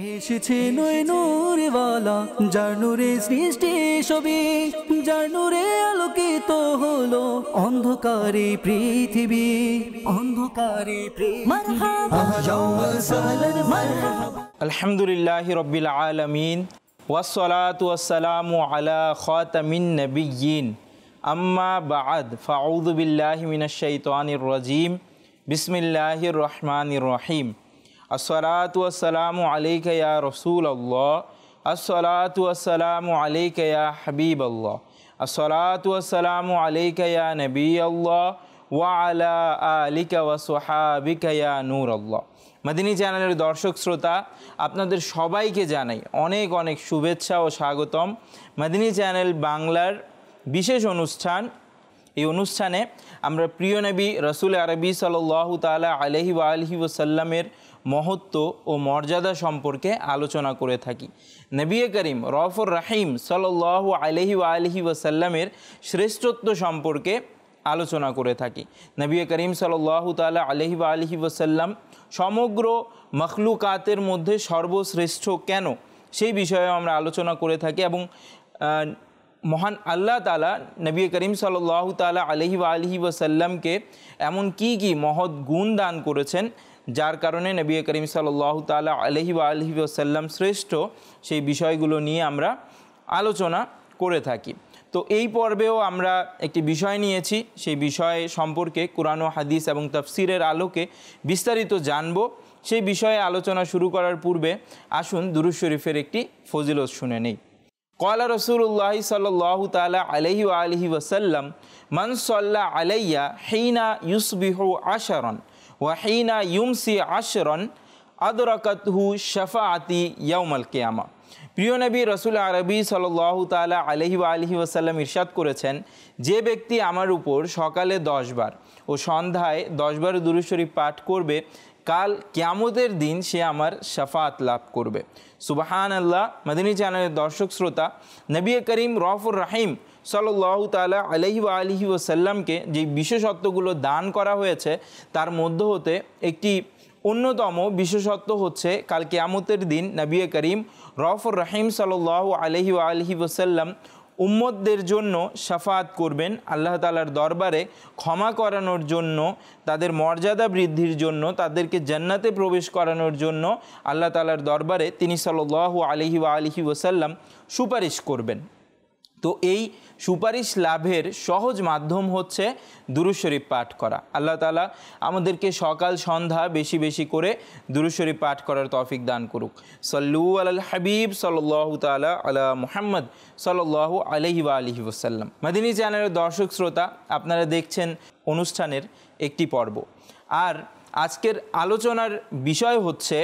এসেছে নূরওয়ালা, যার নূরে সৃষ্টি সবই, যার নূরে আলোকিত হলো অন্ধকারে পৃথিবী, অন্ধকারে মারহাবা মারহাবা। আলহামদুলিল্লাহি রাব্বিল আলামিন ওয়াসসালাতু ওয়াসসালামু আলা খাতামিন নাবিয়্যিন আম্মা বা'দ ফাআউযু বিল্লাহি মিনাশ শাইতানির রাজীম বিসমিল্লাহির রহমানির রহিম। আসসালাতু ওয়াসসালামু আলাইকা ইয়া রাসূলুল্লাহ, আসসালাতু ওয়াসসালামু আলাইকা ইয়া হাবিবাল্লাহ, আসসালাতু ওয়াসসালামু আলাইকা ইয়া নবিয়াল্লাহ ওয়া আলা আলিকা ওয়া সাহাবিকা ইয়া নূরাল্লাহ। মাদিনী চ্যানেলের দর্শক শ্রোতা, আপনাদের সবাইকে জানাই অনেক অনেক শুভেচ্ছা ও স্বাগতম। মাদিনী চ্যানেল বাংলার বিশেষ অনুষ্ঠান, এই অনুষ্ঠানে আমরা প্রিয় নবী রসুল আরবি সাল্লাল্লাহু তাআলা আলাইহি ওয়া আলিহি ওয়াসাল্লামের মহত্ব ও মর্যাদা সম্পর্কে আলোচনা করে থাকি। নবী করিম রউফুর রহিম সাল্লাল্লাহু আলাইহি ওয়া আলিহি ওয়াসাল্লামের শ্রেষ্ঠত্ব সম্পর্কে আলোচনা করে থাকি। নবী করিম সাল্লাল্লাহু তাআলা আলাইহি ওয়া আলিহি ওয়াসাল্লাম সমগ্র মখলুকাতের মধ্যে সর্বশ্রেষ্ঠ কেন, সেই বিষয়ে আমরা আলোচনা করে থাকি এবং মহান আল্লাহ তাআলা নবী করিম সাল্লাল্লাহু তাআলা আলাইহি ওয়া আলিহি ওয়াসাল্লামকে এমন কি মহৎ গুণ দান করেছেন, যার কারণে নবী করিম সাল্লাল্লাহু তাআলা আলাইহি ওয়া আলিহি ওয়াসাল্লাম শ্রেষ্ঠ, সেই বিষয়গুলো নিয়ে আমরা আলোচনা করে থাকি। তো এই পর্বেও আমরা একটি বিষয় নিয়েছি, সেই বিষয় সম্পর্কে কুরআন ও হাদিস এবং তাফসিরের আলোকে বিস্তারিত জানব। সেই বিষয়ে আলোচনা শুরু করার পূর্বে আসুন দুরূদ শরীফের একটি ফজিলত শুনে নেই। ক্বালা রাসূলুল্লাহ সাল্লাল্লাহু তাআলা আলাইহি ওয়া আলিহি ওয়াসাল্লাম, মান সাল্লা আলাইয়া হিনা ইউসবিহু আশরান ওয়া হিনা ইউমসি আশরান আদরাকাতহু শাফাআতি ইয়াউমাল কিয়ামা। প্রিয় নবী রসুল আরবি সাল্লাল্লাহু তাআলা আলাইহি ওয়া আলিহি ওয়াসাল্লাম ইরশাদ করেছেন, যে ব্যক্তি আমার উপর সকালে 10 বার ও সন্ধ্যায় 10 বার দুরূদ শরীফ পাঠ করবে, কাল কিয়ামতের দিন সে আমার শাফাআত লাভ করবে। সুবহানাল্লাহ। মাদিনী চ্যানেলের দর্শক শ্রোতা, নবী করিম রউফুর রহিম সাল্লাল্লাহু তাআলা আলাইহি ওয়া আলিহি ওয়াসাল্লামকে যে বিশেষত্বগুলো দান করা হয়েছে, তার মধ্য হতে একটি অন্যতম বিশেষত্ব হচ্ছে কাল কিয়ামতের দিন নবী করিম রউফুর রহিম সাল্লাল্লাহু আলাইহি ওয়া আলিহি ওয়াসাল্লাম উম্মতদের জন্য শাফাআত করবেন আল্লাহ তাআলার দরবারে, ক্ষমা করানোর জন্য, তাদের মর্যাদা বৃদ্ধির জন্য, তাদেরকে জান্নাতে প্রবেশ করানোর জন্য আল্লাহ তাআলার দরবারে তিনি সাল্লাল্লাহু আলাইহি ওয়া আলিহি ওয়াসাল্লাম সুপারিশ করবেন। তো এই সুপারিশ লাভের সহজ মাধ্যম হচ্ছে দুরূদ শরীফ পাঠ করা। আল্লাহ তাআলা আমাদেরকে সকাল সন্ধ্যা বেশি বেশি করে দুরূদ শরীফ পাঠ করার তৌফিক দান করুক। সাল্লু আলাল হাবিব সাল্লাল্লাহু তাআলা আলা মুহাম্মদ সাল্লাল্লাহু আলাইহি ওয়া আলিহি ওয়াসাল্লাম। মাদিনী চ্যানেলের দর্শক শ্রোতা, আপনারা দেখছেন অনুষ্ঠানের একটি পর্ব, আর আজকের আলোচনার বিষয় হচ্ছে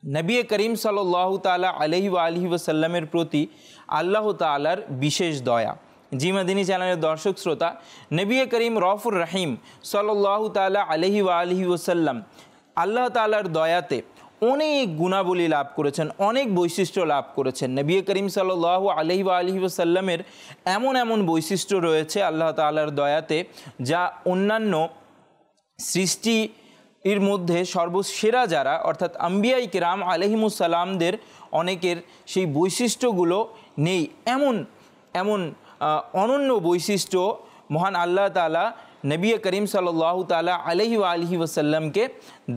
নবী করিম সাল্লাল্লাহু তাআলা আলাইহি ওয়া আলিহি ওয়াসাল্লামের প্রতি আল্লাহ তাআলার বিশেষ দয়া। জি মাদিনী চ্যানেলের দর্শক শ্রোতা, নবী করিম রউফুর রহিম সাল্লাল্লাহু তাআলা আলাইহি ওয়া আলিহি ওয়াসাল্লাম আল্লাহ তাআলার দয়াতে অনেক গুণাবলী লাভ করেছেন, অনেক বৈশিষ্ট্য লাভ করেছেন। নবী করিম সাল্লাল্লাহু আলাইহি ওয়া আলিহি ওয়াসাল্লামের এমন বৈশিষ্ট্য রয়েছে আল্লাহ তাআলার দয়াতে, যা অন্যান্য সৃষ্টি এর মধ্যে সর্বসেরা যারা, অর্থাৎ আম্বিয়াই কিরাম আলাইহিমুস সালামদের অনেকের সেই বৈশিষ্ট্যগুলো নেই। এমন অনন্য বৈশিষ্ট্য মহান আল্লাহ তাআলা নবী করিম সাল্লাল্লাহু তাআলা আলাইহি ওয়া আলিহি ওয়াসাল্লামকে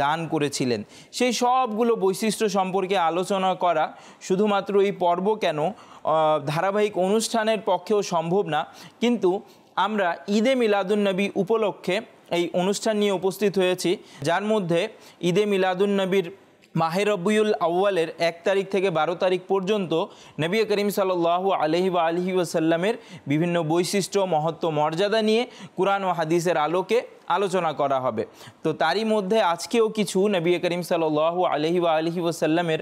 দান করেছিলেন। সেই সবগুলো বৈশিষ্ট্য সম্পর্কে আলোচনা করা শুধুমাত্র এই পর্ব কেন, ধারাবাহিক অনুষ্ঠানের পক্ষেও সম্ভব না, কিন্তু আমরা ঈদে মিলাদুন্নবী উপলক্ষে এই অনুষ্ঠান নিয়ে উপস্থিত হয়েছি, যার মধ্যে ঈদে মিলাদুন্নবীর মাহে রবিউল আউয়ালের 1 তারিখ থেকে 12 তারিখ পর্যন্ত নবী করিম সাল্লাল্লাহু আলাইহি ওয়া আলিহি ওয়াসাল্লামের বিভিন্ন বৈশিষ্ট্য, মহত্ব, মর্যাদা নিয়ে কুরআন ও হাদিসের আলোকে আলোচনা করা হবে। তো তারই মধ্যে আজকেও কিছু নবী করিম সাল্লাল্লাহু আলাইহি ওয়া আলিহি ওয়াসাল্লামের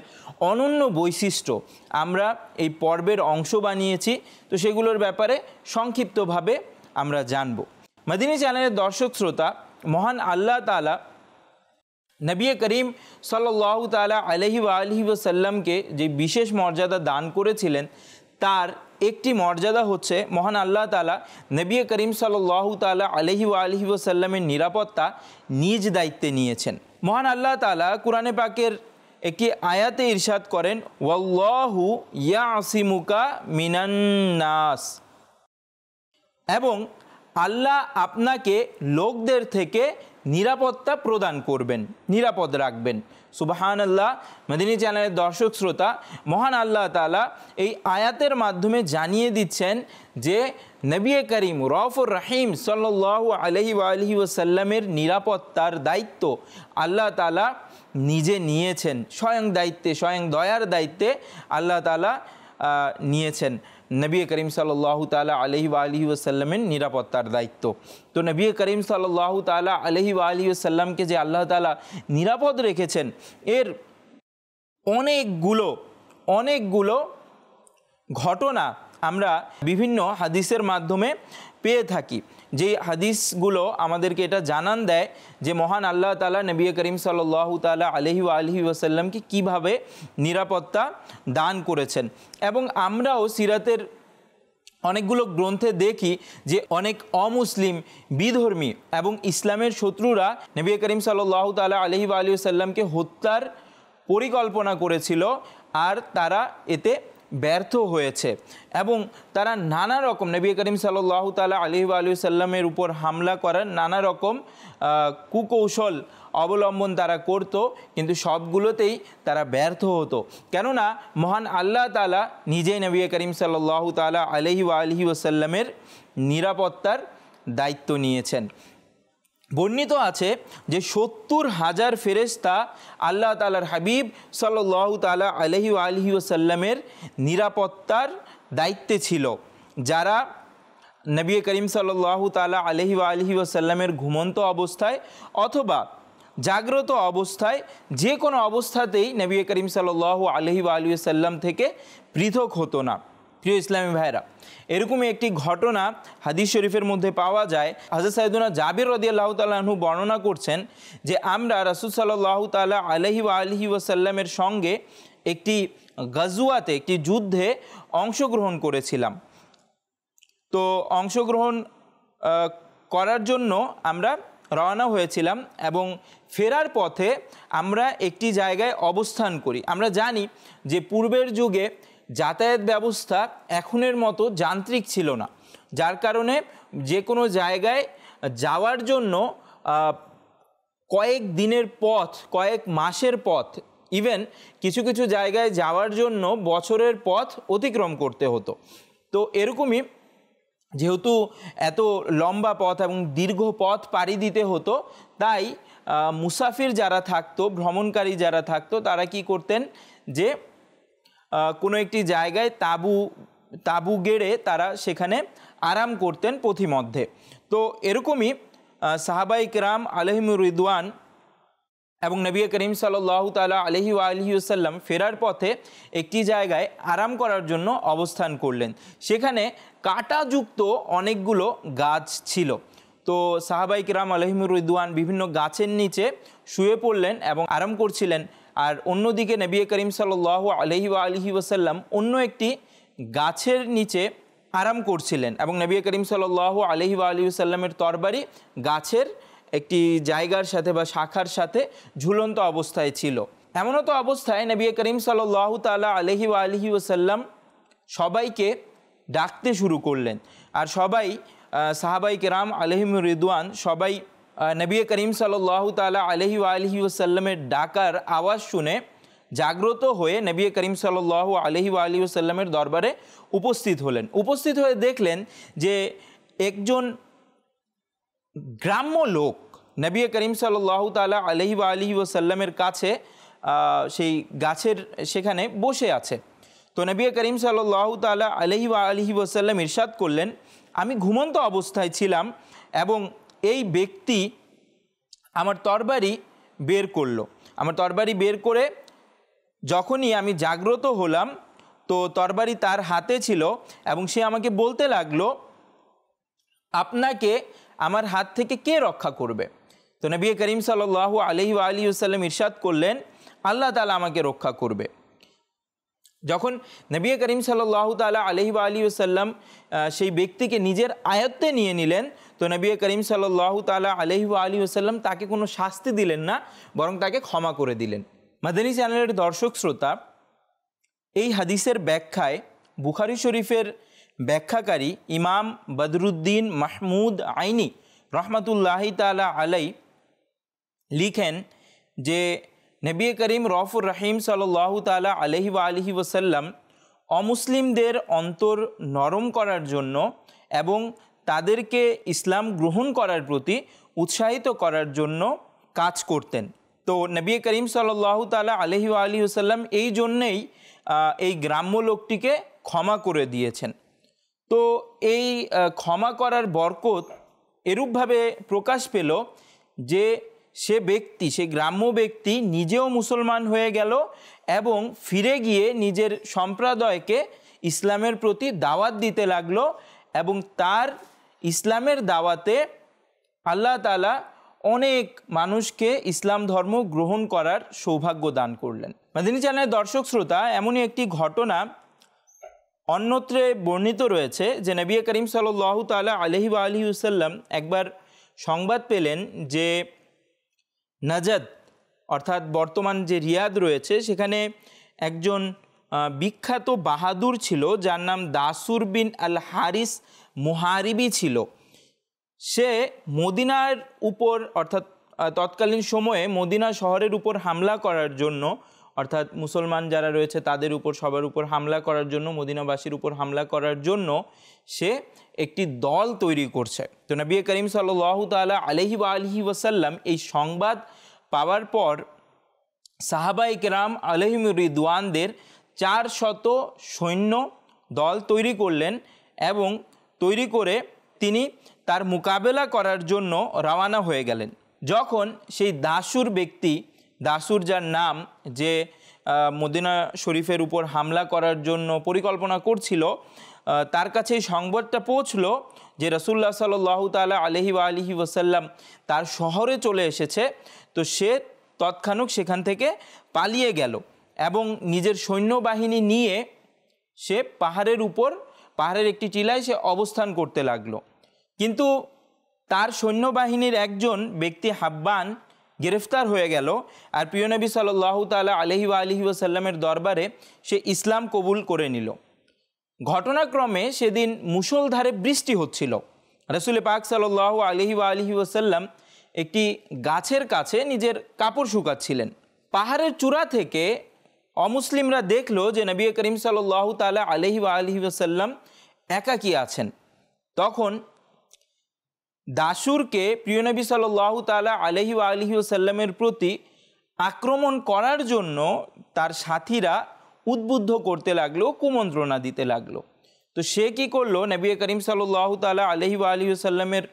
অনন্য বৈশিষ্ট্য আমরা এই পর্বের অংশ বানিয়েছি। তো সেগুলোর ব্যাপারে সংক্ষিপ্তভাবে আমরা জানব। মাদিনী চ্যানেলের দর্শক শ্রোতা, মহান আল্লাহ তাআলা নবী করিম সাল্লাল্লাহু তাআলা আলাইহি ওয়া আলিহি ওয়াসাল্লামকে যে বিশেষ মর্যাদা দান করেছিলেন, তার একটি মর্যাদা হচ্ছে মহান আল্লাহ তাআলা নবী করিম সাল্লাল্লাহু তাআলা আলাইহি ওয়া আলিহি ওয়াসাল্লামের নিরাপত্তা নিজ দায়িত্বে নিয়েছেন। মহান আল্লাহ তাআলা কুরআনে পাকের একটি আয়াতে ইরশাদ করেন, ওয়াল্লাহু ইয়াসিমুকা মিনান নাস, এবং আল্লাহ আপনাকে লোকদের থেকে নিরাপত্তা প্রদান করবেন, নিরাপদ রাখবেন। সুবহানাল্লাহ। মদিনী চ্যানেলের দর্শক শ্রোতা, মহান আল্লাহ তাআলা এই আয়াতের মাধ্যমে জানিয়ে দিচ্ছেন যে নবী করিম রউফুর রহিম সাল্লাল্লাহু আলাইহি ওয়াসাল্লামের নিরাপত্তার দায়িত্ব আল্লাহ তাআলা নিজে নিয়েছেন, স্বয়ং দায়িত্বে, স্বয়ং দয়ার দায়িত্বে আল্লাহ তাআলা নিয়েছেন নবী করিম সাল্লাল্লাহু তাআলা আলাইহি ওয়াসাল্লামের নিরাপত্তার দায়িত্ব। তো নবী করিম সাল্লাল্লাহু তাআলা আলাইহি ওয়াসাল্লামকে যে আল্লাহ তাআলা নিরাপদ রেখেছেন, এর অনেকগুলো ঘটনা আমরা বিভিন্ন হাদিসের মাধ্যমে পেয়ে থাকি। যে হাদিসগুলো আমাদেরকে এটা জানান দেয় যে মহান আল্লাহ তাআলা নবী করিম সাল্লাল্লাহু তাআলা আলাইহি ওয়াসাল্লামকে কীভাবে নিরাপত্তা দান করেছেন। এবং আমরাও সিরাতের অনেকগুলো গ্রন্থে দেখি যে অনেক অমুসলিম, বিধর্মী এবং ইসলামের শত্রুরা নবী করিম সাল্লাল্লাহু তাআলা আলাইহি ওয়াসাল্লামকে হত্যার পরিকল্পনা করেছিল, আর তারা এতে ব্যর্থ হয়েছে এবং তারা নানা রকম নবী করিম সাল্লাল্লাহু তাআলা আলাইহি ওয়াসাল্লামের উপর হামলা করার নানা রকম কুকৌশল অবলম্বন তারা করত, কিন্তু সবগুলোতেই তারা ব্যর্থ হতো। কেননা মহান আল্লাহ তাআলা নিজেই নবী করিম সাল্লাল্লাহু তাআলা আলাইহি ওয়াসাল্লামের নিরাপত্তার দায়িত্ব নিয়েছেন। বর্ণিত আছে যে 70,000 ফেরেশতা আল্লাহ তাআলার হাবিব সাল্লাল্লাহু তাআলা আলাইহি ওয়াসাল্লামের নিরাপত্তার দায়িত্বে ছিল, যারা নবী করিম সাল্লাল্লাহু তাআলা আলাইহি ওয়াসাল্লামের ঘুমন্ত অবস্থায় অথবা জাগ্রত অবস্থায়, যে কোনো অবস্থাতেই নবী করিম সাল্লাল্লাহু আলাইহি ওয়াসাল্লাম থেকে পৃথক হতো না। প্রিয় ইসলামী ভাইরা, এরকমই একটি ঘটনা হাদিস শরীফের মধ্যে পাওয়া যায়। হযরত সাইয়েদুনা জাবির রাদিয়াল্লাহু তাআলা আনহু বর্ণনা করছেন যে আমরা রাসূল সাল্লাল্লাহু তাআলা আলাইহি ওয়াসাল্লামের সঙ্গে একটি গাজওয়াতে, একটি যুদ্ধে অংশগ্রহণ করেছিলাম। তো অংশগ্রহণ করার জন্য আমরা রওনা হয়েছিলাম এবং ফেরার পথে আমরা একটি জায়গায় অবস্থান করি। আমরা জানি যে পূর্বের যুগে যাতায়াত ব্যবস্থা এখনের মতো যান্ত্রিক ছিল না, যার কারণে যে কোনো জায়গায় যাওয়ার জন্য কয়েক দিনের পথ, কয়েক মাসের পথ, ইভেন কিছু কিছু জায়গায় যাওয়ার জন্য বছরের পথ অতিক্রম করতে হতো। তো এরকমই যেহেতু এত লম্বা পথ এবং দীর্ঘ পথ পাড়ি দিতে হতো, তাই মুসাফির যারা থাকতো, ভ্রমণকারী যারা থাকতো, তারা কি করতেন যে কোনো একটি জায়গায় তাঁবু গেড়ে তারা সেখানে আরাম করতেন পথিমধ্যে। তো এরকমই সাহাবায়ে কেরাম আলাইহিমুর রিদওয়ান এবং নবী করিম সাল্লাল্লাহু তাআলা আলাইহি ওয়াসাল্লাম ফেরার পথে একটি জায়গায় আরাম করার জন্য অবস্থান করলেন। সেখানে কাঁটাযুক্ত অনেকগুলো গাছ ছিল। তো সাহাবায়ে কেরাম আলাইহিমুর রিদওয়ান বিভিন্ন গাছের নিচে শুয়ে পড়লেন এবং আরাম করছিলেন, আর অন্যদিকে নবী করিম সাল্লাল্লাহু আলাইহি ওয়াসাল্লাম অন্য একটি গাছের নিচে আরাম করছিলেন এবং নবী করিম সাল্লাল্লাহু আলাইহি ওয়াসাল্লামের তরবারি গাছের একটি জায়গার সাথে বা শাখার সাথে ঝুলন্ত অবস্থায় ছিল। এমনও তো অবস্থায় নবী করিম সাল্লাল্লাহু তাআলা আলাইহি ওয়াসাল্লাম সবাইকে ডাকতে শুরু করলেন, আর সবাই সাহাবায়ে কেরাম আলাইহিমুর রিদওয়ান সবাই নবী করিম সাল্লাল্লাহু তাআলা আলাইহি ওয়াসাল্লামের ডাকার আওয়াজ শুনে জাগ্রত হয়ে নবী করিম সাল্লাল্লাহু আলাইহি ওয়াসাল্লামের দরবারে উপস্থিত হলেন। উপস্থিত হয়ে দেখলেন যে একজন গ্রাম্য লোক নবী করিম সাল্লাল্লাহু তাআলা আলাইহি ওয়াসাল্লামের কাছে সেই গাছের সেখানে বসে আছে। তো নবী করিম সাল্লাল্লাহু তাআলা আলাইহি ওয়াসাল্লাম ইরশাদ করলেন, আমি ঘুমন্ত অবস্থায় ছিলাম এবং এই ব্যক্তি আমার তরবারি বের করলো। আমার তরবারি বের করে যখনই আমি জাগ্রত হলাম, তো তরবারি তার হাতে ছিল এবং সে আমাকে বলতে লাগলো, আপনাকে আমার হাত থেকে কে রক্ষা করবে? তো নবী করিম সাল্লাল্লাহু আলাইহি ওয়াসাল্লাম ইরশাদ করলেন, আল্লাহ তাআলা আমাকে রক্ষা করবে। যখন নবী করিম সাল্লাল্লাহু তাআলা আলাইহি ওয়াসাল্লাম সেই ব্যক্তিকে নিজের আয়ত্তে নিয়ে নিলেন, তো নবী করিম সাল্লাল্লাহু তাআলা আলাইহি ওয়াসাল্লাম তাকে কোনো শাস্তি দিলেন না, বরং তাকে ক্ষমা করে দিলেন। মাদানী চ্যানেলের দর্শক শ্রোতা, এই হাদিসের ব্যাখ্যায় বুখারী শরীফের ব্যাখ্যাকারী ইমাম বদরুদ্দিন মাহমুদ আইনি রহমতুল্লাহি তাআলা আলাই লিখেন যে নবী করিম রউফুর রহিম সাল্লাল্লাহু তাআলা আলাইহি ওয়া আলিহি ওয়াসাল্লাম অমুসলিমদের অন্তর নরম করার জন্য এবং তাদেরকে ইসলাম গ্রহণ করার প্রতি উৎসাহিত করার জন্য কাজ করতেন। তো নবী করিম সাল্লাল্লাহু তাআলা আলাইহি ওয়া আলিহি ওয়াসাল্লাম এই জন্যেই এই গ্রাম্য লোকটিকে ক্ষমা করে দিয়েছেন। তো এই ক্ষমা করার বরকত এরূপভাবে প্রকাশ পেল যে সে গ্রাম্য ব্যক্তি নিজেও মুসলমান হয়ে গেল এবং ফিরে গিয়ে নিজের সম্প্রদায়কে ইসলামের প্রতি দাওয়াত দিতে লাগলো এবং তার ইসলামের দাওয়াতে আল্লাহ তাআলা অনেক মানুষকে ইসলাম ধর্ম গ্রহণ করার সৌভাগ্য দান করলেন। মাদানী চ্যানেলের দর্শক শ্রোতা, এমনই একটি ঘটনা অন্যত্রে বর্ণিত রয়েছে যে নবী করিম সাল্লাল্লাহু তাআলা আলাইহি ওয়া আলিহি ওয়াসাল্লাম একবার সংবাদ পেলেন যে নাজদ অর্থাৎ বর্তমান যে রিয়াদ রয়েছে সেখানে একজন বিখ্যাত বাহাদুর ছিল যার নাম দাসুর বিন আল হারিস মুহারিবি ছিল। সে মদিনার উপর অর্থাৎ তৎকালীন সময়ে মদিনা শহরের উপর হামলা করার জন্য অর্থাৎ মুসলমান যারা রয়েছে তাদের উপর সবার উপর হামলা করার জন্য, মদিনাবাসীর উপর হামলা করার জন্য সে একটি দল তৈরি করছে। তো নবী করিম সাল্লাল্লাহু তাআলা আলাইহি ওয়া আলিহি ওয়াসাল্লাম এই সংবাদ পাওয়ার পর সাহাবায়ে কেরাম আলাইহিম রিদওয়ানদের 400 সৈন্য দল তৈরি করলেন এবং তৈরি করে তিনি তার মোকাবেলা করার জন্য রওনা হয়ে গেলেন। যখন সেই দাসুর যার নাম, যে মদিনা শরীফের উপর হামলা করার জন্য পরিকল্পনা করছিল, তার কাছে এই সংবাদটা পৌঁছলো যে রাসূলুল্লাহ সাল্লাল্লাহু তাআলা আলাইহি ওয়া আলিহি ওয়াসাল্লাম তার শহরে চলে এসেছে। তো সে তৎক্ষণাৎ সেখান থেকে পালিয়ে গেল এবং নিজের সৈন্যবাহিনী নিয়ে সে পাহাড়ের একটি টিলায় সে অবস্থান করতে লাগলো। কিন্তু তার সৈন্যবাহিনীর একজন ব্যক্তি হাব্বান গ্রেফতার হয়ে গেল আর প্রিয় নবী সাল্লাল্লাহু তাআলা আলাইহি ওয়া আলিহি ওয়াসাল্লামের দরবারে সে ইসলাম কবুল করে নিল। ঘটনাক্রমে সেদিন মুষলধারে বৃষ্টি হচ্ছিল। রাসূল পাক সাল্লাল্লাহু আলাইহি ওয়া আলিহি ওয়াসাল্লাম একটি গাছের কাছে নিজের কাপড় শুকাচ্ছিলেন। পাহাড়ের চূড়া থেকে অমুসলিমরা দেখলো যে নবী করিম সাল্লাল্লাহু তাআলা আলাইহি ওয়া আলিহি ওয়াসাল্লাম একাকী আছেন। তখন দাসুরকে প্রিয় নবী সাল্লাল্লাহু তাআলা আলাইহি ওয়া আলিহি ওয়াসাল্লামের প্রতি আক্রমণ করার জন্য তার সাথীরা উদ্বুদ্ধ করতে লাগলো, কুমন্ত্রণা দিতে লাগলো। তো সে কি করলো, নবী করিম সাল্লাল্লাহু তাআলা আলাইহি ওয়া আলিহি ওয়াসাল্লামের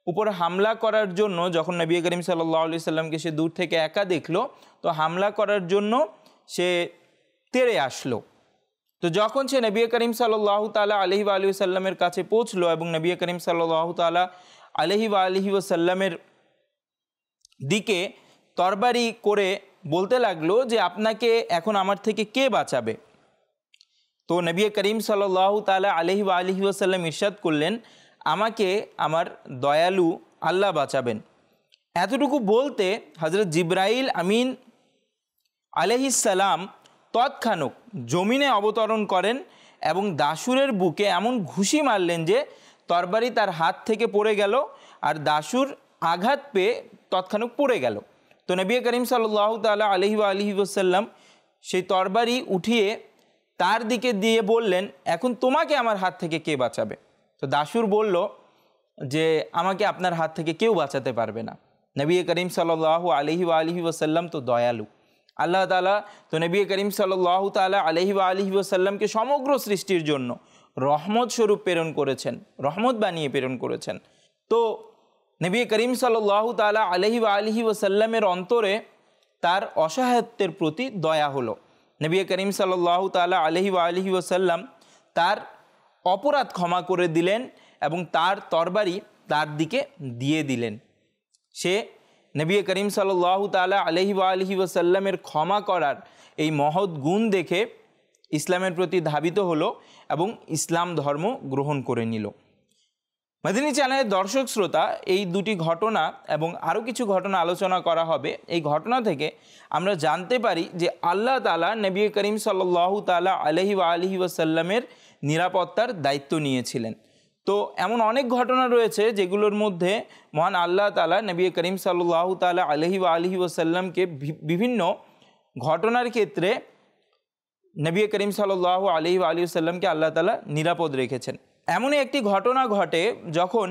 উপর হামলা করার জন্য যখন নবী করিম সাল্লাল্লাহু আলাইহি সাল্লামকে সে দূর থেকে একা দেখলো, তো হামলা করার জন্য সে তেড়ে আসলো। তো যখন সে নবী করিম সাল্লাল্লাহু তাআলা আলাইহি ওয়া আলিহি ওয়াসাল্লামের কাছে পৌঁছলো এবং নবী করিম সাল্লাল্লাহু তাআলা আলাইহি ওয়া আলিহি ওয়াসাল্লামের দিকে তরবারি করে বলতে লাগলো যে আপনাকে এখন আমার থেকে কে বাঁচাবে। তো নবী করিম সাল্লাল্লাহু তাআলা আলাইহি ওয়া আলিহি ওয়াসাল্লাম ইরশাদ করলেন, আমাকে আমার দয়ালু আল্লাহ বাঁচাবেন। এতটুকু বলতে হযরত জিবরাইল আমিন আলাইহিস সালাম তৎক্ষণাৎ জমিনে অবতরণ করেন এবং দাসুরের বুকে এমন ঘুষি মারলেন যে তরবারি তার হাত থেকে পড়ে গেল আর দাসুর আঘাত পেয়ে তৎক্ষণাৎ পড়ে গেল। তো নবী করিম সাল্লাল্লাহু তাআলা আলাইহি ওয়া আলিহি ওয়াসাল্লাম সেই তরবারি উঠিয়ে তার দিকে দিয়ে বললেন, এখন তোমাকে আমার হাত থেকে কে বাঁচাবে? তো দাসুর বলল যে আমাকে আপনার হাত থেকে কেউ বাঁচাতে পারবে না। নবী করিম সাল্লাল্লাহু আলাইহি ওয়া আলিহি ওয়াসাল্লাম তো দয়ালু। আল্লাহ তাআলা তো নবী করিম সাল্লাল্লাহু তাআলা আলাইহি ওয়া আলিহি ওয়াসাল্লামকে সমগ্র সৃষ্টির জন্য রহমত স্বরূপ প্রেরণ করেছেন, রহমত বানিয়ে প্রেরণ করেছেন। তো নবী করিম সাল্লাল্লাহু তাআলা আলাইহি ওয়া আলিহি ওয়াসাল্লামের অন্তরে তার অসহায়ত্বের প্রতি দয়া হলো। নবী করিম সাল্লাল্লাহু তাআলা আলাইহি ওয়া আলিহি ওয়াসাল্লাম তার অপরাধ ক্ষমা করে দিলেন এবং তার তরবারি তার দিকে দিয়ে দিলেন। সে নবী করিম সাল্লাল্লাহু তাআলা আলাইহি ওয়া আলিহি ওয়াসাল্লামের ক্ষমা করার এই মহৎ গুণ দেখে ইসলামের প্রতি ধাবিত হলো এবং ইসলাম ধর্ম গ্রহণ করে নিল। মাদিনী চ্যানেলের দর্শক শ্রোতা, এই দুটি ঘটনা এবং আরও কিছু ঘটনা আলোচনা করা হবে। এই ঘটনা থেকে আমরা জানতে পারি যে আল্লাহ তাআলা নবী করিম সাল্লাল্লাহু তাআলা আলাইহি ওয়াসাল্লামের নিরাপত্তার দায়িত্ব নিয়েছিলেন। তো এমন অনেক ঘটনা রয়েছে যেগুলোর মধ্যে মহান আল্লাহ তাআলা নবী করিম সাল্লাল্লাহু তাআলা আলাইহি ওয়াসাল্লামকে বিভিন্ন ঘটনার ক্ষেত্রে নবী করিম সাল্লাল্লাহু আলাইহি ওয়াসাল্লামকে আল্লাহ তাআলা নিরাপদ রেখেছেন। এমনই একটি ঘটনা ঘটে যখন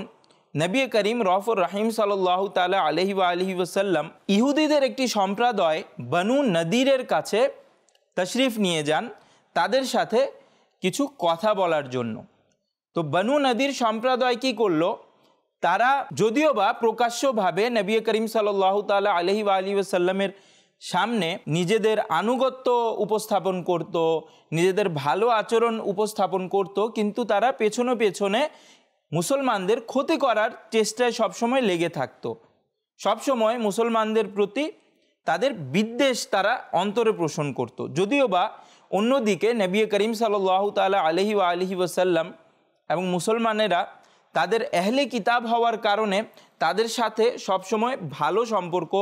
নবী করিম রফুর রাহিম সাল্লাল্লাহু তাআলা আলাইহি ওয়াসাল্লাম ইহুদিদের একটি সম্প্রদায় বনু নদীরের কাছে তশরিফ নিয়ে যান তাদের সাথে কিছু কথা বলার জন্য। তো বনু নদীর সম্প্রদায় কী করলো, তারা যদিও বা প্রকাশ্যভাবে নবী করিম সাল্লাল্লাহু তাআলা আলাইহি ওয়াসাল্লামের সামনে নিজেদের আনুগত্য উপস্থাপন করত, নিজেদের ভালো আচরণ উপস্থাপন করত, কিন্তু তারা পেছনে পেছনে মুসলমানদের ক্ষতি করার চেষ্টায় সবসময় লেগে থাকতো। সবসময় মুসলমানদের প্রতি তাদের বিদ্বেষ তারা অন্তরে পোষণ করত। যদিও বা অন্যদিকে নবী করিম সাল্লাল্লাহু তাআলা আলাইহি ওয়াসাল্লাম এবং মুসলমানেরা তাদের আহলে কিতাব হওয়ার কারণে তাদের সাথে সবসময় ভালো সম্পর্ক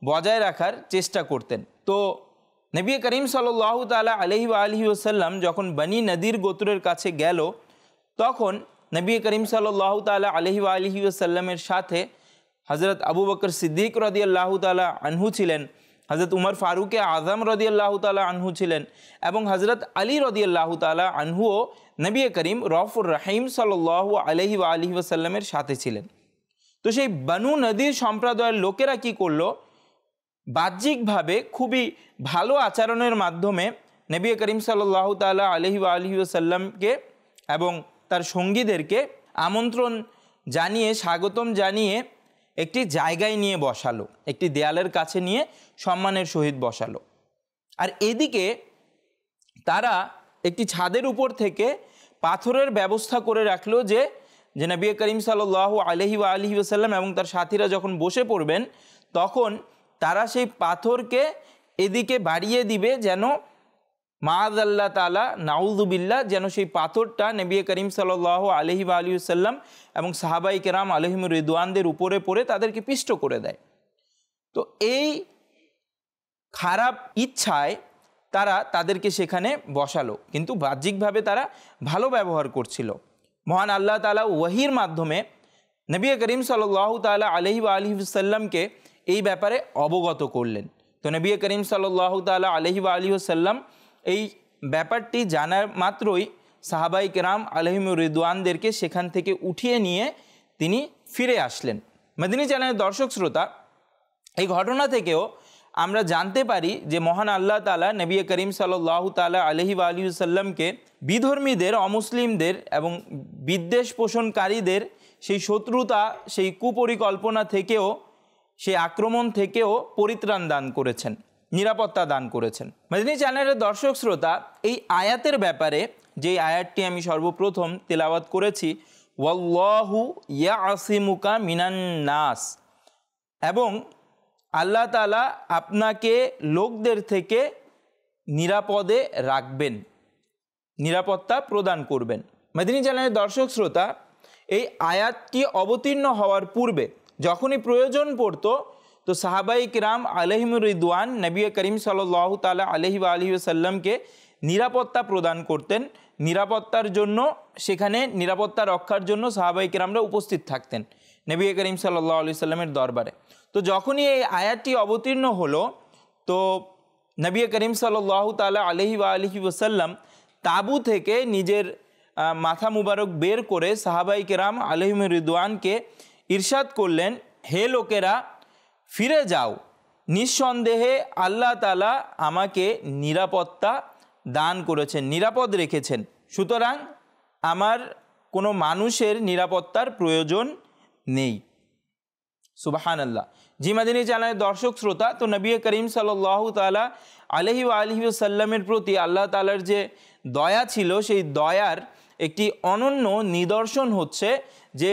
বজায় রাখার চেষ্টা করতেন। তো নবী করিম সাল্লাল্লাহু তাআলা আলাইহি ওয়াসাল্লাম যখন বনি নদীর গোত্রের কাছে গেল, তখন নবী করিম সাল্লাল্লাহু তাআলা আলাইহি ওয়াসাল্লামের সাথে হযরত আবু বকর সিদ্দিক রাদিয়াল্লাহু তাআলা আনহু ছিলেন, হযরত উমর ফারুক আজম রাদিয়াল্লাহু তাআলা আনহু ছিলেন এবং হযরত আলী রাদিয়াল্লাহু তাআলা আনহুও নবী করিম রফুর রহিম সাল্লাল্লাহু আলাইহি ওয়াসাল্লামের সাথে ছিলেন। তো সেই বনু নদীর সম্প্রদায়ের লোকেরা কি করলো, বাহ্যিকভাবে খুবই ভালো আচরণের মাধ্যমে নবী করিম সাল্লাল্লাহু তাআলা আলাইহি ওয়াসাল্লামকে এবং তার সঙ্গীদেরকে আমন্ত্রণ জানিয়ে স্বাগতম জানিয়ে একটি জায়গায় নিয়ে বসালো, একটি দেয়ালের কাছে নিয়ে সম্মানের সহিত বসালো। আর এদিকে তারা একটি ছাদের উপর থেকে পাথরের ব্যবস্থা করে রাখলো যে নবী করিম সাল্লাল্লাহু আলাইহি ওয়াসাল্লাম এবং তার সাথীরা যখন বসে পড়বেন তখন তারা সেই পাথরকে এদিকে বাড়িয়ে দিবে যেন মাআযাল্লাহ তাআলা নাউযুবিল্লাহ, যেন সেই পাথরটা নবী করিম সাল্লাল্লাহু আলাইহি ওয়াসাল্লাম এবং সাহাবায়ে কেরাম আলাইহিম রিদওয়ানদের উপরে পড়ে তাদেরকে পিষ্ট করে দেয়। তো এই খারাপ ইচ্ছায় তারা তাদেরকে সেখানে বসালো, কিন্তু বাহ্যিকভাবে তারা ভালো ব্যবহার করছিল। মহান আল্লাহ তাআলা ওয়াহির মাধ্যমে নবী করিম সাল্লাল্লাহু তাআলা আলাইহি ওয়াসাল্লামকে এই ব্যাপারে অবগত করলেন। তো নবী করিম সাল্লাল্লাহু তাআলা আলাইহি ওয়াসাল্লাম এই ব্যাপারটি জানার মাত্রই সাহাবায়ে কেরাম আলাইহিম রিদওয়ানদেরকে সেখান থেকে উঠিয়ে নিয়ে তিনি ফিরে আসলেন। মদিনী চ্যানেলের দর্শক শ্রোতা, এই ঘটনা থেকেও আমরা জানতে পারি যে মহান আল্লাহ তাআলা নবী করিম সাল্লাল্লাহু তাআলা আলাইহি ওয়াসাল্লামকে বিধর্মীদের, অমুসলিমদের এবং বিদ্বেষ পোষণকারীদের সেই শত্রুতা, সেই কুপরিকল্পনা থেকেও, সেই আক্রমণ থেকেও পরিত্রাণ দান করেছেন, নিরাপত্তা দান করেছেন। মদিনী চ্যানেলের দর্শক শ্রোতা, এই আয়াতের ব্যাপারে যে আয়াতটি আমি সর্বপ্রথম তেলাওয়াত করেছি, ওয়াল্লাহু ইয়াসিমুকা মিনান নাস, এবং আল্লাহ তাআলা আপনাকে লোকদের থেকে নিরাপদে রাখবেন, নিরাপত্তা প্রদান করবেন। মদিনী চ্যানেলের দর্শক শ্রোতা, এই আয়াতটি অবতীর্ণ হওয়ার পূর্বে যখনই প্রয়োজন পড়তো তো সাহাবায়ে কিরাম আলাইহিম রিদওয়ান নবী করিম সাল্লাল্লাহু তাআলা আলাইহি ওয়াসাল্লামকে নিরাপত্তা প্রদান করতেন। নিরাপত্তার জন্য সেখানে নিরাপত্তা রক্ষার জন্য সাহাবায়ে কিরামরা উপস্থিত থাকতেন নবী করিম সাল্লাল্লাহু আলাইহি সাল্লামের দরবারে। তো যখনই এই আয়াতটি অবতীর্ণ হলো তো নবী করিম সাল্লাল্লাহু তাআলা আলাইহি ওয়াসাল্লাম তাবু থেকে নিজের মাথা মুবারক বের করে সাহাবায়ে কিরাম আলাইহিম রিদওয়ানকে ইরশাদ করলেন, হে লোকেরা, ফিরে যাও, নিঃসন্দেহে আল্লাহ তাআলা আমাকে নিরাপত্তা দান করেছেন, নিরাপদ রেখেছেন, সুতরাং আমার কোনো মানুষের নিরাপত্তার প্রয়োজন নেই। সুবহানাল্লাহ। জি মদিনী চ্যানেলের দর্শক শ্রোতা, তো নবী করিম সাল্লাল্লাহু তাআলা আলাইহি ওয়াসাল্লামের প্রতি আল্লাহ তাআলার যে দয়া ছিল, সেই দয়ার একটি অনন্য নিদর্শন হচ্ছে যে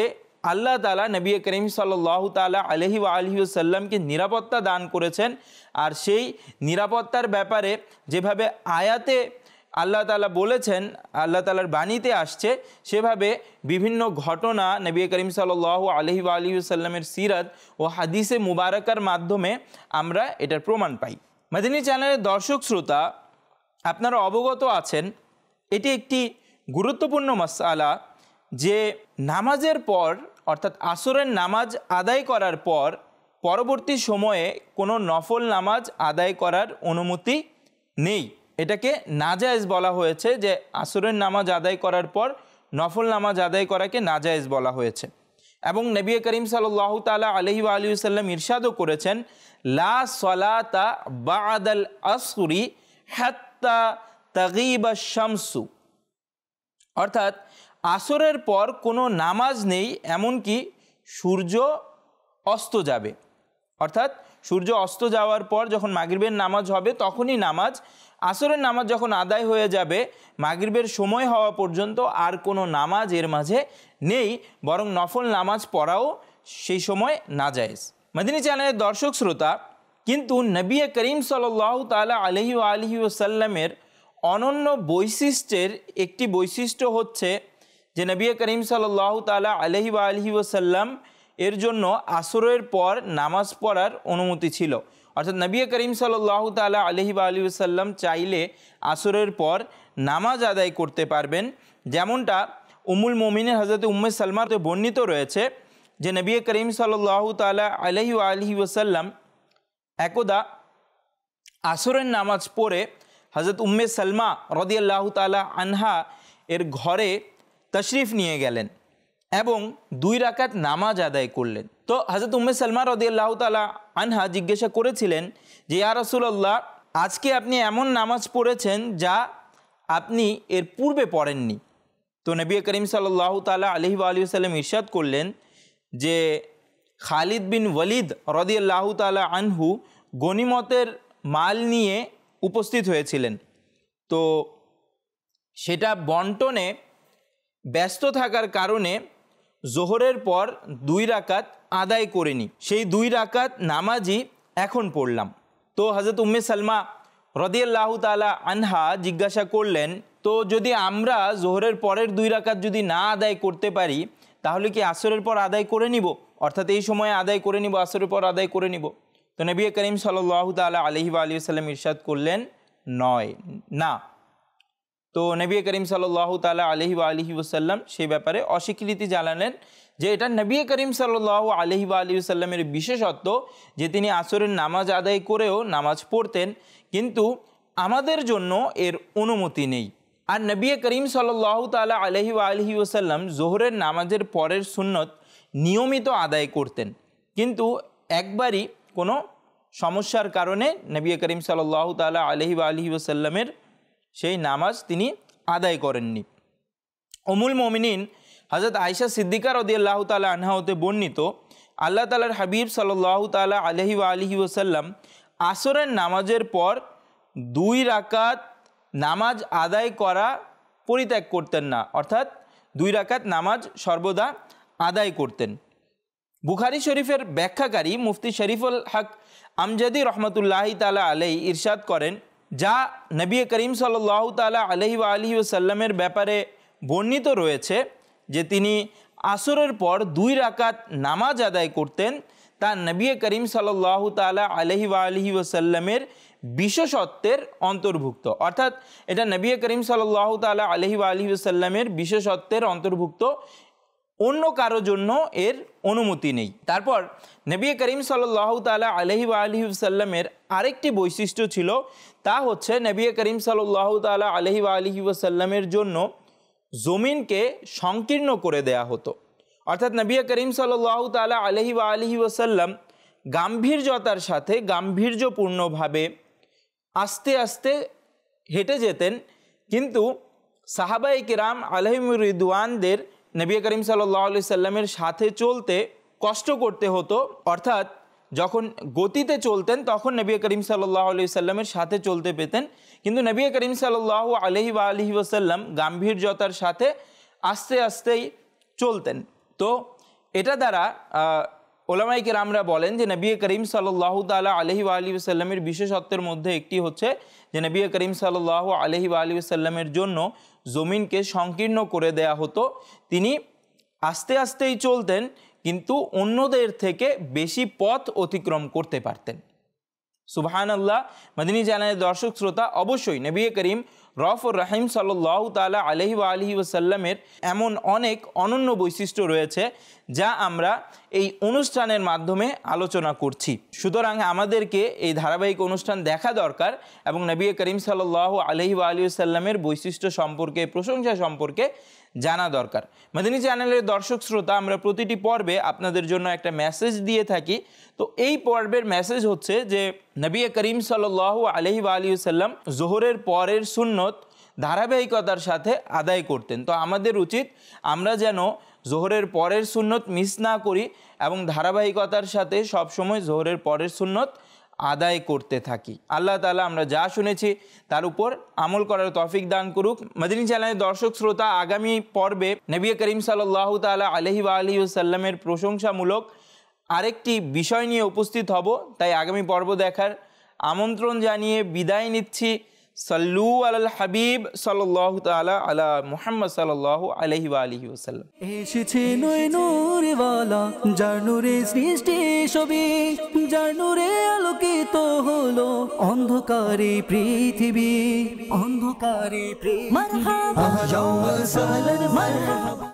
আল্লাহ তাআলা নবী করিম সাল্লাল্লাহু তাআলা আলাইহি ওয়াসাল্লামকে নিরাপত্তা দান করেছেন। আর সেই নিরাপত্তার ব্যাপারে যেভাবে আয়াতে আল্লাহ তাআলা বলেছেন, আল্লাহ তাআলার বাণীতে আসছে, সেভাবে বিভিন্ন ঘটনা নবী করিম সাল্লাল্লাহু আলাইহি ওয়া আলিহি ওয়াসাল্লামের সিরাত ও হাদিসে মুবারাকার মাধ্যমে আমরা এটার প্রমাণ পাই। মাদানী চ্যানেলের দর্শক শ্রোতা, আপনারা অবগত আছেন এটি একটি গুরুত্বপূর্ণ মাসআলা যে নামাজের পর অর্থাৎ আসরের নামাজ আদায় করার পর পরবর্তী সময়ে কোনো নফল নামাজ আদায় করার অনুমতি নেই। এটাকে নাজায়েজ বলা হয়েছে, যে আসরের নামাজ আদায় করার পর নফল নামাজ আদায় করাকে নাজায়েজ বলা হয়েছে। এবং নবী করিম সাল্লাল্লাহু তাআলা আলাইহি ওয়া আলিহি ওয়াসাল্লাম ইরশাদও করেছেন, লা সলাতা বা'দাল আসরি হাত্তা তাগিবা শামসু, অর্থাৎ আসরের পর কোনো নামাজ নেই এমনকি সূর্য অস্ত যাবে। অর্থাৎ সূর্য অস্ত যাওয়ার পর যখন মাগরিবের নামাজ হবে তখনই নামাজ, আসরের নামাজ যখন আদায় হয়ে যাবে মাগরিবের সময় হওয়া পর্যন্ত আর কোনো নামাজ এর মাঝে নেই, বরং নফল নামাজ পড়াও সেই সময় নাজায়েজ। মাদানী চ্যানেলের দর্শক শ্রোতা, কিন্তু নবী করিম সাল্লাল্লাহু তাআলা আলাইহি ওয়া আলিহি ওয়াসাল্লামের অনন্য বৈশিষ্ট্যের একটি বৈশিষ্ট্য হচ্ছে যে নবী করিম সাল্লাল্লাহু তাআলা আলাইহি ওয়া আলিহি ওয়াসাল্লাম এর জন্য আসরের পর নামাজ পড়ার অনুমতি ছিল। অর্থাৎ নবী করিম সাল্লাল্লাহু তাআলা আলাইহি ওয়া আলিহি ওয়াসাল্লাম চাইলে আসরের পর নামাজ আদায় করতে পারবেন, যেমনটা উম্মুল মুমিনিন হযরত উম্মে সালমাতে বর্ণিত রয়েছে যে নবী করিম সাল্লাল্লাহু তাআলা আলাইহি ওয়া আলিহি ওয়াসাল্লাম একদা আসরের নামাজ পড়ে হযরত উম্মে সালমা রাদিয়াল্লাহু তাআলা আনহা এর ঘরে তশরিফ নিয়ে গেলেন এবং 2 রাকাত নামাজ আদায় করলেন। তো হযরত উম্মে সালমা রাদিয়াল্লাহু তাআলা আনহা জিজ্ঞাসা করেছিলেন যে ইয়া রাসূলুল্লাহ, আজকে আপনি এমন নামাজ পড়েছেন যা আপনি এর পূর্বে পড়েননি। তো নবী করিম সাল্লাল্লাহু তাআলা আলাইহি ওয়া আলিহি ওয়াসাল্লাম ইরশাদ করলেন যে খালিদ বিন ওয়ালিদ রাদিয়াল্লাহু তাআলা আনহু গনিমতের মাল নিয়ে উপস্থিত হয়েছিলেন, তো সেটা বন্টনে ব্যস্ত থাকার কারণে জোহরের পর 2 রাকাত আদায় করিনি, সেই 2 রাকাত নামাজই এখন পড়লাম। তো হযরত উম্মে সালমা রাদিয়াল্লাহু তাআলা আনহা জিজ্ঞাসা করলেন, তো যদি আমরা জোহরের পরের 2 রাকাত যদি না আদায় করতে পারি তাহলে কি আসরের পর আদায় করে নিব, অর্থাৎ এই সময়ে আদায় করে নিব, আসরের পর আদায় করে নিব? তো নবী করিম সাল্লাল্লাহু তাআলা আলাইহি ওয়া আলিহি ওয়াসাল্লাম ইরশাদ করলেন, না। তো নবী করিম সাল্লাল্লাহু তাআলা আলাইহি ওয়া আলিহি ওয়াসাল্লাম সেই ব্যাপারে অস্বীকৃতি জানালেন যে এটা নবী করিম সাল্লাল্লাহু আলাইহি ওয়া আলিহি ওয়াসাল্লামের বিশেষত্ব যে তিনি আসরের নামাজ আদায় করেও নামাজ পড়তেন, কিন্তু আমাদের জন্য এর অনুমতি নেই। আর নবী করিম সাল্লাল্লাহু তাআলা আলাইহি ওয়া আলিহি ওয়াসাল্লাম জোহরের নামাজের পরের সুন্নত নিয়মিত আদায় করতেন, কিন্তু একবারই কোনো সমস্যার কারণে নবী করিম সাল্লাল্লাহু তাআলা আলাইহি ওয়া আলিহি ওয়াসাল্লামের সেই নামাজ তিনি আদায় করেননি। উম্মুল মুমিনিন হযরত আয়েশা সিদ্দিকা রাদিয়াল্লাহু তাআলা আনহা হতে বর্ণিত, আল্লাহ তাআলার হাবিব সাল্লাল্লাহু তাআলা আলাইহি ওয়া আলিহি ওয়াসাল্লাম আসরের নামাজের পর 2 রাকাত নামাজ আদায় করা পরিত্যাগ করতেন না, অর্থাৎ 2 রাকাত নামাজ সর্বদা আদায় করতেন। বুখারী শরীফের ব্যাখ্যাকারী মুফতি শরীফুল হক আমজাদি রহমতুল্লাহি তাআলা আলাইহি ইরশাদ করেন, যা নবী করিম সাল্লাল্লাহু তাআলা আলাইহি ওয়া আলিহি ওয়াসাল্লামের ব্যাপারে বর্ণিত রয়েছে যে তিনি আসরের পর 2 রাকাত নামাজ আদায় করতেন, তা নবী করিম সাল্লাল্লাহু তাআলা আলাইহি ওয়া আলিহি ওয়াসাল্লামের বিশেষত্বের অন্তর্ভুক্ত, অর্থাৎ এটা নবী করিম সাল্লাল্লাহু তাআলা আলাইহি ওয়া আলিহি ওয়াসাল্লামের বিশেষত্বের অন্তর্ভুক্ত, অন্য কারো জন্য এর অনুমতি নেই। তারপর নবী করিম সাল্লাল্লাহু তাআলা আলাইহি ওয়া আলিহি ওয়াসাল্লামের আরেকটি বৈশিষ্ট্য ছিল, তা হচ্ছে নবী করিম সাল্লাল্লাহু তাআলা আলাইহি ওয়া আলিহি ওয়াসাল্লামের জন্য জমিনকে সংকীর্ণ করে দেয়া হতো। অর্থাৎ নবী করিম সাল্লাল্লাহু তাআলা আলাইহি ওয়া আলিহি ওয়াসাল্লাম গাম্ভীর্যতার সাথে গাম্ভীর্যপূর্ণভাবে আস্তে আস্তে হেঁটে যেতেন, কিন্তু সাহাবায়ে কিরাম আলাইহিমুর রিদওয়ানদের নবী করিম সাল্লাল্লাহু আলাইহি সাল্লামের সাথে চলতে কষ্ট করতে হতো, অর্থাৎ যখন গতিতে চলতেন তখন নবী করিম সাল্লাল্লাহু আলাইহি সাল্লামের সাথে চলতে পেতেন, কিন্তু নবী করিম সাল্লাল্লাহু আলাইহি ওয়া আলিহি ওয়াসাল্লাম গাম্ভীর্যতার সাথে আস্তে আস্তেই চলতেন। তো এটা দ্বারা ওলামায়ে কেরামরা বলেন যে নবী করিম সাল্লাল্লাহু তাআলা আলাইহি ওয়া আলিহি ওয়াসাল্লামের বিশেষত্বের মধ্যে একটি হচ্ছে যে নবী করিম সাল্লাল্লাহু আলাইহি ওয়া আলিহি ওয়াসাল্লামের জন্য জমিনকে সংকীর্ণ করে দেয়া হতো। তিনি আস্তে আস্তেই চলতেন, কিন্তু অন্যদের থেকে বেশি পথ অতিক্রম করতে পারতেন। সুবহানাল্লাহ। মদিনী চ্যানেলের দর্শক শ্রোতা, অবশ্যই নবী করিম রউফুর রহিম সাল্লাল্লাহু তাআলা আলাইহি ওয়া আলিহি ওয়াসাল্লামের এমন অনেক অনন্য বৈশিষ্ট্য রয়েছে যা আমরা এই অনুষ্ঠানের মাধ্যমে আলোচনা করছি। সুতরাং আমাদেরকে এই ধারাবাহিক অনুষ্ঠান দেখা দরকার এবং নবী করিম সাল্লাল্লাহু আলাইহি ওয়া আলিহি ওয়াসাল্লামের বৈশিষ্ট্য সম্পর্কে, প্রশংসা সম্পর্কে জানা দরকার। মদিনী চ্যানেলের দর্শক শ্রোতা, আমরা প্রতিটি পর্বে আপনাদের জন্য একটা মেসেজ দিয়ে থাকি। তো এই পর্বের মেসেজ হচ্ছে যে নবী করিম সাল্লাল্লাহু আলাইহি ওয়া আলিহি ওয়াসাল্লাম যোহরের পরের সুন্নত ধারাবাহিকতার সাথে আদায় করতেন। তো আমাদের উচিত আমরা যেন যোহরের পরের সুন্নত মিস না করি এবং ধারাবাহিকতার সাথে সবসময় যোহরের পরের সুন্নত আদায় করতে থাকি। আল্লাহ তাআলা আমরা যা শুনেছি তার উপর আমল করার তৌফিক দান করুক। মদিনী চ্যানেলের দর্শক শ্রোতা, আগামী পর্বে নবী করিম সাল্লাল্লাহু তাআলা আলাইহি ওয়া আলিহি ওয়াসাল্লামের প্রশংসামূলক আরেকটি বিষয় নিয়ে উপস্থিত হব। তাই আগামী পর্ব দেখার আমন্ত্রণ জানিয়ে বিদায় নিচ্ছি। সাল্লু আলাল হাবিব সাল্লাল্লাহু তাআলা আলা মুহাম্মদ সাল্লাল্লাহু আলাইহি ওয়া আলিহি ওয়াসাল্লাম। এসেছে নয় নূরওয়ালা, যার নূরে সৃষ্টি সবই, যার নূরে আলোকিত হলো অন্ধকারে পৃথিবী, অন্ধকারে পৃথিবী। মারহাবা, আহলান ওয়া সাহলান, মারহাবা।